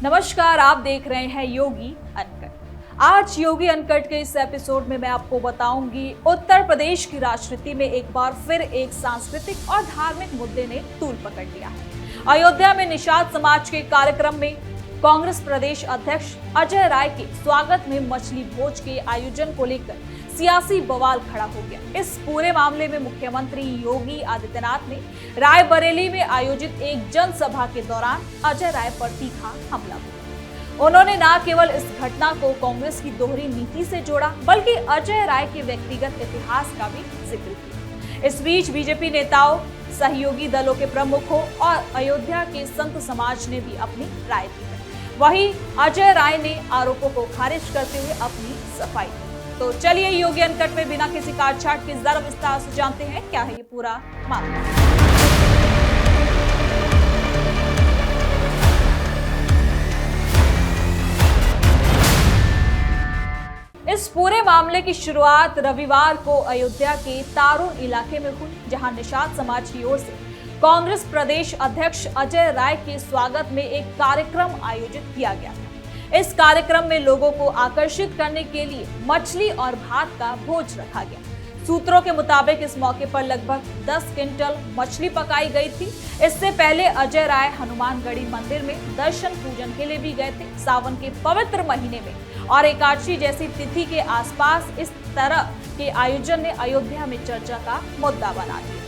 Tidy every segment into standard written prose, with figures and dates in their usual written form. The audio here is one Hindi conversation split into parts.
नमस्कार, आप देख रहे हैं योगी अनकट। आज योगी अनकट के इस एपिसोड में मैं आपको बताऊंगी उत्तर प्रदेश की राजनीति में एक बार फिर एक सांस्कृतिक और धार्मिक मुद्दे ने तूल पकड़ लिया है। अयोध्या में निषाद समाज के कार्यक्रम में कांग्रेस प्रदेश अध्यक्ष अजय राय के स्वागत में मछली भोज के आयोजन को लेकर सियासी बवाल खड़ा हो गया। इस पूरे मामले में मुख्यमंत्री योगी आदित्यनाथ ने रायबरेली में आयोजित एक जनसभा के दौरान अजय राय पर तीखा हमला किया। उन्होंने न केवल इस घटना को कांग्रेस की दोहरी नीति से जोड़ा, बल्कि अजय राय के व्यक्तिगत इतिहास का भी जिक्र किया। इस बीच बीजेपी नेताओं, सहयोगी दलों के प्रमुखों और अयोध्या के संत समाज ने भी अपनी राय दी है। वहीं अजय राय ने आरोपों को खारिज करते हुए अपनी सफाई दी। तो चलिए योगी अनकट में बिना किसी काटछाट के जरा विस्तार से जानते हैं क्या है ये पूरा मामला। इस पूरे मामले की शुरुआत रविवार को अयोध्या के तारून इलाके में हुई, जहां निषाद समाज की ओर से कांग्रेस प्रदेश अध्यक्ष अजय राय के स्वागत में एक कार्यक्रम आयोजित किया गया। इस कार्यक्रम में लोगों को आकर्षित करने के लिए मछली और भात का भोज रखा गया। सूत्रों के मुताबिक इस मौके पर लगभग 10 क्विंटल मछली पकाई गई थी। इससे पहले अजय राय हनुमानगढ़ी मंदिर में दर्शन पूजन के लिए भी गए थे। सावन के पवित्र महीने में और एकादशी जैसी तिथि के आसपास इस तरह के आयोजन ने अयोध्या में चर्चा का मुद्दा बना दिया।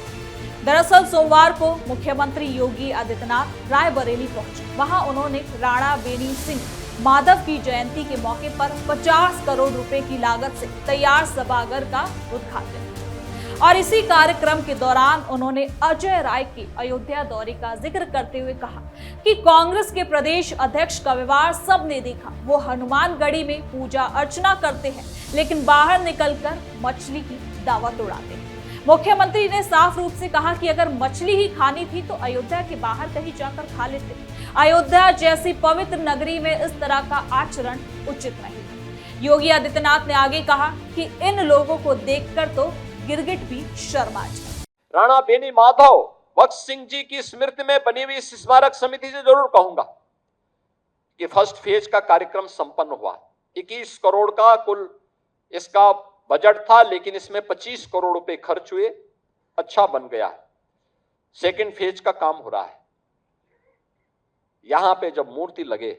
दरअसल सोमवार को मुख्यमंत्री योगी आदित्यनाथ रायबरेली पहुंचे। वहां उन्होंने राणा बेनी सिंह माधव की जयंती के मौके पर 50 करोड़ रुपए की लागत से तैयार सभागार का उद्घाटन किया और इसी कार्यक्रम के दौरान उन्होंने अजय राय के अयोध्या दौरे का जिक्र करते हुए कहा कि कांग्रेस के प्रदेश अध्यक्ष का व्यवहार सबने देखा। वो हनुमानगढ़ी में पूजा अर्चना करते हैं, लेकिन बाहर निकलकर मछली की दावत उड़ाते हैं। मुख्यमंत्री ने साफ रूप से कहा कि अगर मछली ही खानी थी तो अयोध्या के बाहर कहीं जाकर खा लेते। अयोध्या जैसी पवित्र नगरी में इस तरह का आचरण उचित नहीं। योगी आदित्यनाथ ने आगे कहा कि इन लोगों को देखकर तो गिरगिट भी शर्मा जाए। राणा बेनी माधव भगत सिंह जी की स्मृति में बनी हुई इस स्मारक समिति से जरूर कहूंगा कि फर्स्ट फेज का कार्यक्रम संपन्न हुआ। 21 करोड़ का कुल इसका बजट था, लेकिन इसमें 25 करोड़ रुपए खर्च हुए। अच्छा बन गया है। सेकंड फेज का काम हो रहा है। यहां पे जब मूर्ति लगे,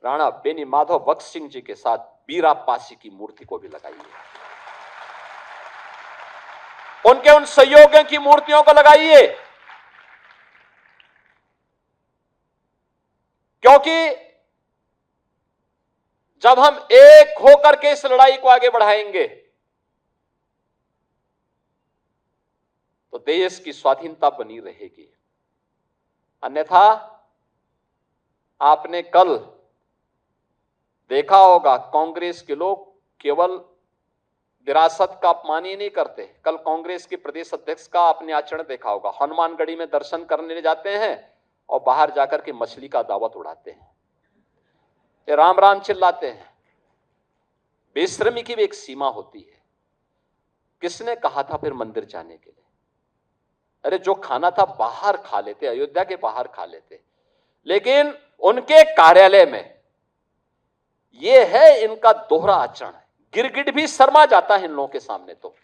राणा बेनी माधव भगत सिंह जी के साथ बीरा पासी की मूर्ति को भी लगाइए, उनके उन सहयोगियों की मूर्तियों को लगाइए, क्योंकि जब हम एक होकर के इस लड़ाई को आगे बढ़ाएंगे तो देश की स्वाधीनता बनी रहेगी। अन्यथा आपने कल देखा होगा, कांग्रेस के लोग केवल विरासत का अपमान ही नहीं करते। कल कांग्रेस के प्रदेश अध्यक्ष का आपने आचरण देखा होगा। हनुमानगढ़ी में दर्शन करने जाते हैं और बाहर जाकर के मछली का दावत उड़ाते हैं, राम राम चिल्लाते हैं। बेशर्मी की भी एक सीमा होती है। किसने कहा था फिर मंदिर जाने के लिए? अरे जो खाना था बाहर खा लेते, अयोध्या के बाहर खा लेते। लेकिन उनके कार्यालय में यह है इनका दोहरा आचरण। गिरगिट भी शर्मा जाता है इन लोगों के सामने। तो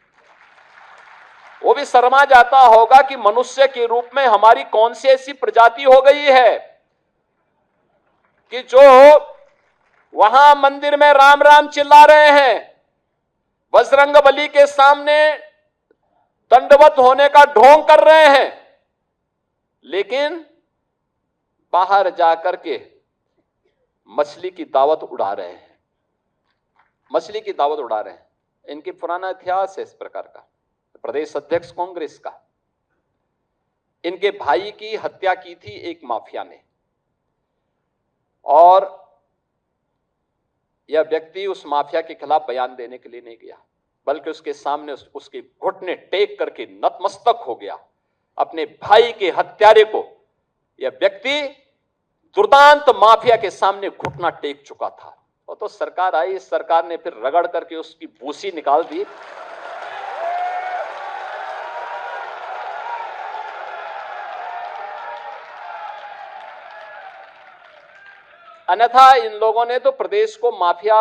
वो भी शर्मा जाता होगा कि मनुष्य के रूप में हमारी कौन सी ऐसी प्रजाति हो गई है कि जो वहां मंदिर में राम राम चिल्ला रहे हैं, बजरंगबली के सामने दंडवत होने का ढोंग कर रहे हैं, लेकिन बाहर जाकर के मछली की दावत उड़ा रहे हैं। मछली की दावत उड़ा रहे हैं। इनकी पुराना इतिहास है इस प्रकार का। प्रदेश अध्यक्ष कांग्रेस का, इनके भाई की हत्या की थी एक माफिया ने, और यह व्यक्ति उस माफिया के खिलाफ बयान देने के लिए नहीं गया, बल्कि उसके सामने उसके घुटने टेक करके नतमस्तक हो गया। अपने भाई के हत्यारे को यह व्यक्ति दुर्दांत माफिया के सामने घुटना टेक चुका था। और तो सरकार आई, इस सरकार ने फिर रगड़ करके उसकी भूसी निकाल दी। अन्यथा इन लोगों ने तो प्रदेश को माफिया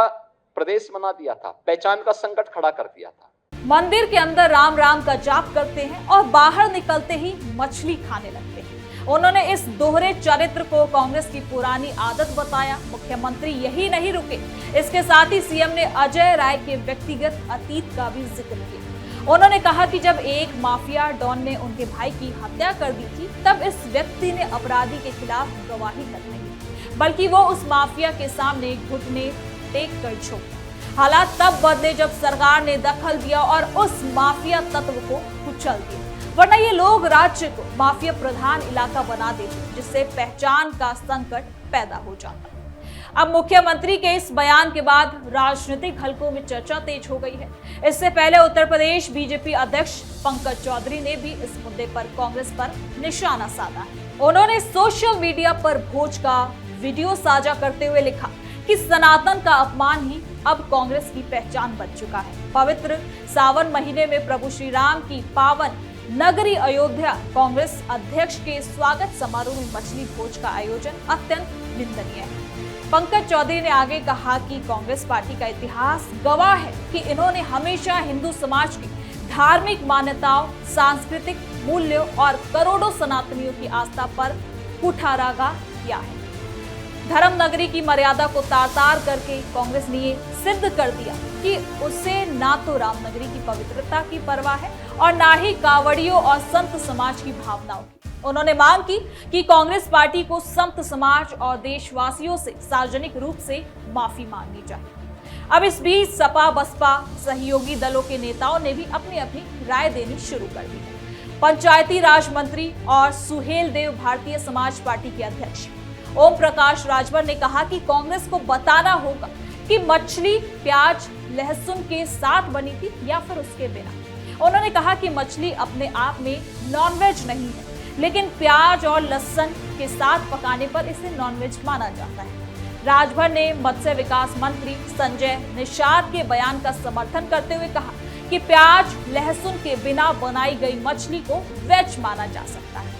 प्रदेश बना दिया था, पहचान का संकट खड़ा कर दिया था। मंदिर के अंदर राम राम का जाप करते हैं और बाहर निकलते ही मछली खाने लगते हैं। उन्होंने इस दोहरे चरित्र को कांग्रेस की पुरानी आदत बताया। मुख्यमंत्री यही नहीं रुके, इसके साथ ही सीएम ने अजय राय के व्यक्तिगत अतीत का भी जिक्र किया। उन्होंने कहा कि जब एक माफिया डॉन ने उनके भाई की हत्या कर दी थी, तब इस व्यक्ति ने अपराधी के खिलाफ गवाही तक नहीं, बल्कि वो उस माफिया के सामने घुटने टेक कर झुका। हालात तब बदले जब सरकार ने दखल दिया और उस माफिया तत्व को कुचल दिया, वरना ये लोग राज्य को माफिया प्रधान इलाका बना देते, जिससे पहचान का संकट पैदा हो जाता। अब मुख्यमंत्री के इस बयान के बाद राजनीतिक हलकों में चर्चा तेज हो गई है। इससे पहले उत्तर प्रदेश बीजेपी अध्यक्ष पंकज चौधरी ने भी इस मुद्दे पर कांग्रेस पर निशाना साधा है। उन्होंने सोशल मीडिया पर भोज का वीडियो साझा करते हुए लिखा कि सनातन का अपमान ही अब कांग्रेस की पहचान बन चुका है। पवित्र सावन महीने में प्रभु श्री राम की पावन नगरी अयोध्या कांग्रेस अध्यक्ष के स्वागत समारोह में मछली भोज का आयोजन अत्यंत निंदनीय है। पंकज चौधरी ने आगे कहा कि कांग्रेस पार्टी का इतिहास गवाह है कि इन्होंने हमेशा हिंदू समाज की धार्मिक मान्यताओं, सांस्कृतिक मूल्यों और करोड़ों सनातनियों की आस्था पर कुठाराघात किया है। धर्म नगरी की मर्यादा को तार-तार करके कांग्रेस ने ये सिद्ध कर दिया कि उसे ना तो राम नगरी की पवित्रता की परवाह है और ना ही कांवड़ियों और संत समाज की भावनाओं की। उन्होंने मांग की कि कांग्रेस पार्टी को संत समाज और देशवासियों से सार्वजनिक रूप से माफी मांगनी चाहिए। अब इस बीच सपा बसपा सहयोगी दलों के नेताओं ने भी अपनी अपनी राय देनी शुरू कर दी है। पंचायती राज मंत्री और सुहेल देव भारतीय समाज पार्टी के अध्यक्ष ओम प्रकाश राजभर ने कहा कि कांग्रेस को बताना होगा कि मछली प्याज लहसुन के साथ बनी थी या फिर उसके बिना। उन्होंने कहा कि मछली अपने आप में नॉनवेज नहीं है, लेकिन प्याज और लहसुन के साथ पकाने पर इसे नॉनवेज माना जाता है। राजभर ने मत्स्य विकास मंत्री संजय निषाद के बयान का समर्थन करते हुए कहा कि प्याज लहसुन के बिना बनाई गई मछली को वेज माना जा सकता है।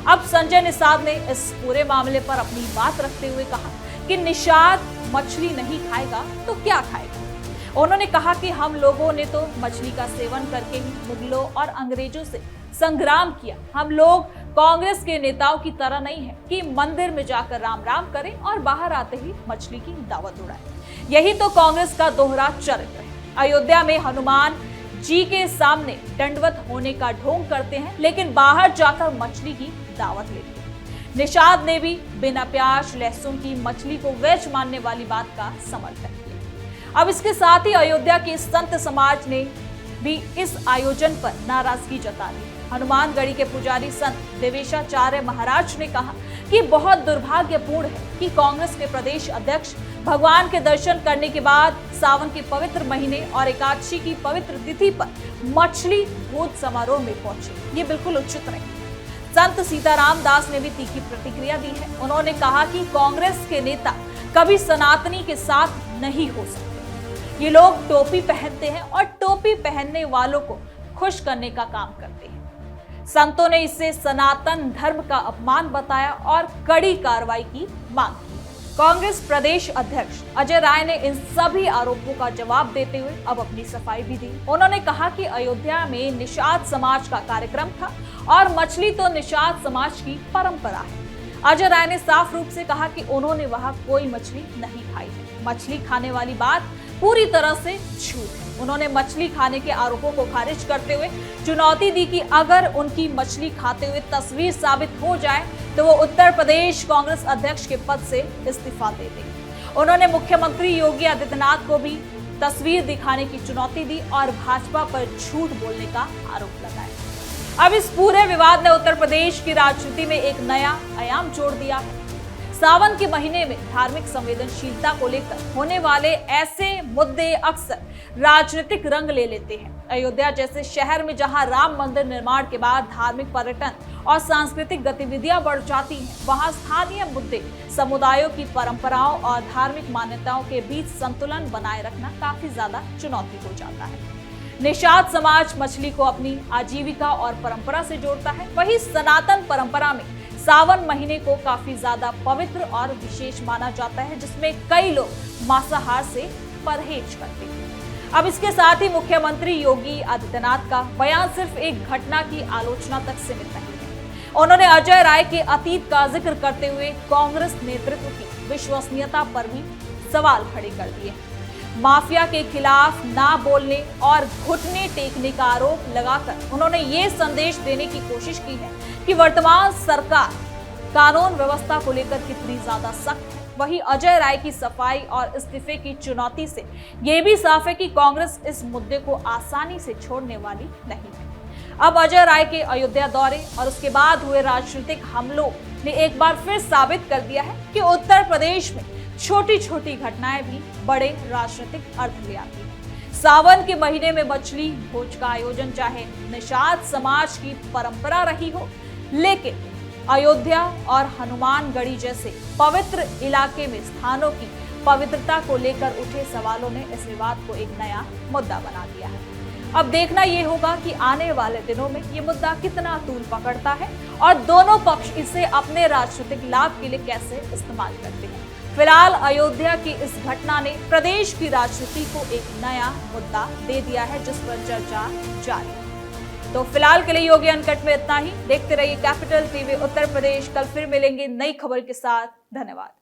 अब संजय निषाद ने इस पूरे मामले पर अपनी बात रखते हुए कहा कि निषाद मछली नहीं खाएगा तो क्या खाएगा। उन्होंने कहा कि हम लोगों ने तो मछली का सेवन करके ही मुगलों और अंग्रेजों से संग्राम किया। हम लोग कांग्रेस के नेताओं की तरह नहीं है कि मंदिर में जाकर राम राम करें और बाहर आते ही मछली की दावत उड़ाएं। यही तो कांग्रेस का दोहरा चरित्र है। अयोध्या में हनुमान जी के सामने दंडवत होने का ढोंग करते हैं, लेकिन बाहर जाकर मछली की दावत लेते हैं। निषाद ने भी बिना प्याज लहसुन की मछली को वेज मानने वाली बात का समर्थन किया। अब इसके साथ ही अयोध्या के संत समाज ने भी इस आयोजन पर नाराजगी जता दी। हनुमानगढ़ी के पुजारी संत देवेशाचार्य महाराज ने कहा कि बहुत दुर्भाग्यपूर्ण है कि कांग्रेस के प्रदेश अध्यक्ष भगवान के दर्शन करने के बाद सावन के पवित्र महीने और एकादशी की पवित्र तिथि पर मछली भोज समारोह में पहुंचे। ये बिल्कुल उचित नहीं। संत सीताराम दास ने भी तीखी प्रतिक्रिया दी है। उन्होंने कहा कि कांग्रेस के नेता कभी सनातनी के साथ नहीं हो सकते। ये लोग टोपी पहनते हैं और टोपी पहनने वालों को खुश करने का काम करते हैं। संतों ने इसे सनातन धर्म का अपमान बताया और कड़ी कार्रवाई की मांग की। कांग्रेस प्रदेश अध्यक्ष अजय राय ने इन सभी आरोपों का जवाब देते हुए अब अपनी सफाई भी दी। उन्होंने कहा कि अयोध्या में निषाद समाज का कार्यक्रम था और मछली तो निषाद समाज की परंपरा है। अजय राय ने साफ रूप से कहा कि उन्होंने वहां कोई मछली नहीं खाई है। मछली खाने वाली बात पूरी तरह से झूठ है। उन्होंने मछली खाने के आरोपों को खारिज करते हुए चुनौती दी कि अगर उनकी मछली खाते हुए तस्वीर साबित हो जाए तो वो उत्तर प्रदेश कांग्रेस अध्यक्ष के पद से इस्तीफा दे देंगे। उन्होंने मुख्यमंत्री योगी आदित्यनाथ को भी तस्वीर दिखाने की चुनौती दी और भाजपा पर झूठ बोलने का आरोप लगाया। अब इस पूरे विवाद ने उत्तर प्रदेश की राजनीति में एक नया आयाम जोड़ दिया है। सावन के महीने में धार्मिक संवेदनशीलता को लेकर होने वाले ऐसे मुद्दे अक्सर राजनीतिक रंग ले लेते हैं। अयोध्या जैसे शहर में जहां राम मंदिर निर्माण के बाद धार्मिक पर्यटन और सांस्कृतिक गतिविधियां बढ़ जाती हैं, वहां स्थानीय मुद्दे समुदायों की परंपराओं और धार्मिक मान्यताओं के बीच संतुलन बनाए रखना काफी ज्यादा चुनौती हो जाता है। निषाद समाज मछली को अपनी आजीविका और परंपरा से जोड़ता है, वहीं सनातन परंपरा में सावन महीने को काफी ज्यादा पवित्र और विशेष माना जाता है, जिसमें कई लोग मांसाहार से परहेज करते हैं। अब इसके साथ ही मुख्यमंत्री योगी आदित्यनाथ का बयान सिर्फ एक घटना की आलोचना तक सीमित नहीं है। उन्होंने अजय राय के अतीत का जिक्र करते हुए कांग्रेस नेतृत्व की विश्वसनीयता पर भी सवाल खड़े कर दिए। माफिया के खिलाफ ना बोलने और घुटने टेकने का आरोप लगाकर उन्होंने ये संदेश देने की कोशिश की है कि वर्तमान सरकार कानून व्यवस्था को लेकर कितनी ज्यादा सख्त है। वहीं अजय राय की सफाई और इस्तीफे की चुनौती से यह भी साफ है कि कांग्रेस इस मुद्दे को आसानी से छोड़ने वाली नहीं है। अब अजय राय के अयोध्या दौरे और उसके बाद हुए राजनीतिक हमलों ने एक बार फिर साबित कर दिया है कि उत्तर प्रदेश में छोटी छोटी घटनाएं भी बड़े राजनीतिक अर्थ ले आती हैं। सावन के महीने में मछली भोज का आयोजन चाहे निषाद समाज की परंपरा रही हो, लेकिन अयोध्या और हनुमानगढ़ी जैसे पवित्र इलाके में स्थानों की पवित्रता को लेकर उठे सवालों ने इस विवाद को एक नया मुद्दा बना दिया है। अब देखना यह होगा कि आने वाले दिनों में ये मुद्दा कितना तूल पकड़ता है और दोनों पक्ष इसे अपने राजनीतिक लाभ के लिए कैसे इस्तेमाल करते हैं। फिलहाल अयोध्या की इस घटना ने प्रदेश की राजनीति को एक नया मुद्दा दे दिया है, जिस पर चर्चा जारी है। तो फिलहाल के लिए योगी अनकट में इतना ही। देखते रहिए कैपिटल टीवी उत्तर प्रदेश। कल फिर मिलेंगे नई खबर के साथ। धन्यवाद।